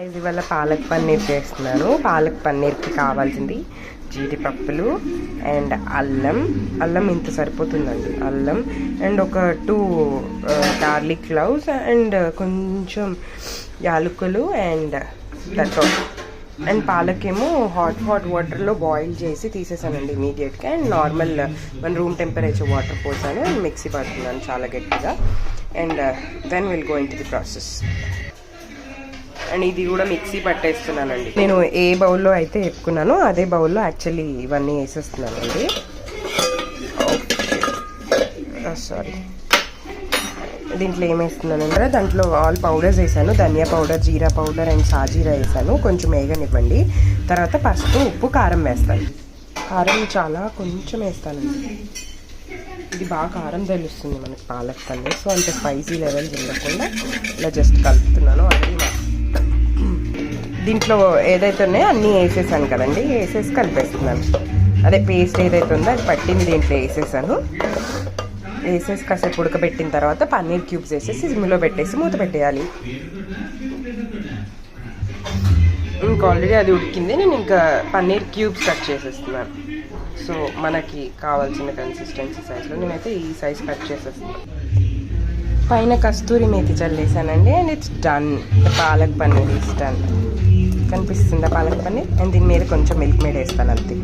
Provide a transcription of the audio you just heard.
Guys ఇవాళ పాలక్ పన్నీర్ చేస్తున్నాను. పాలక్ పన్నీర్కి కావాల్సింది జీడిపప్పులు అండ్ అల్లం ఇంత సరిపోతుందండి. అల్లం అండ్ ఒక 2 గార్లిక్ క్లౌస్ అండ్ కొంచెం యాలకులు అండ్ దట్ ఆల్. అండ్ పాలకేమో హాట్ వాటర్లో బాయిల్ చేసి తీసేసానండి ఇమీడియట్గా. అండ్ నార్మల్ మన రూమ్ టెంపరేచర్ వాటర్ పోసాను అండ్ మిక్సీ పడుతున్నాను చాలా గట్టిగా. And then will go into the process. And ఇది కూడా మిక్సీ పట్టేస్తున్నానండి. నేను ఏ బౌల్లో అయితే వేపుకున్నానో అదే బౌల్లో యాక్చువల్లీ ఇవన్నీ వేసేస్తున్నానండి. సారీ, దీంట్లో ఏమేస్తున్నానంటే దాంట్లో ఆల్ పౌడర్స్ వేసాను. ధనియా పౌడర్, జీరా పౌడర్ అండ్ సాజీరా వేసాను. కొంచెం వేగనివ్వండి. తర్వాత పసుపు, ఉప్పు, కారం వేస్తాను. కారం చాలా కొంచెం వేస్తానండి. ఇది బాగా కారం తెలుస్తుంది మనకి పాలక్ పన్నీర్. సో అంత స్పైసీ లెవెల్స్ ఉండకుండా ఇలా జస్ట్ కలుపుతున్నాను. అది దీంట్లో ఏదైతే ఉన్నాయో అన్నీ వేసేసాను కదండి, వేసేసి కలిపేస్తున్నాను. అదే పేస్ట్ ఏదైతే ఉందో అది పట్టింది దీంట్లో వేసేసాను. వేసేసి కాసేపు ఉడకబెట్టిన తర్వాత పన్నీర్ క్యూబ్స్ వేసేసి సిమ్లో పెట్టేసి మూత పెట్టేయాలి. ఇంకా ఆల్రెడీ అది ఉడికింది. నేను ఇంకా పన్నీర్ క్యూబ్స్ కట్ చేసేస్తున్నాను. సో మనకి కావాల్సిన కన్సిస్టెన్సీ సైజ్లో నేనైతే ఈ సైజ్ కట్ చేసేస్తున్నాను. పైన కస్తూరి మేతి చల్లేసానండి. And it's done. The palak paneer is done. కనిపిస్తుందా పాలక్ పన్నీర్? అండ్ దీని మీద కొంచెం మిల్క్ మేడ్ వేస్తాను అంతే.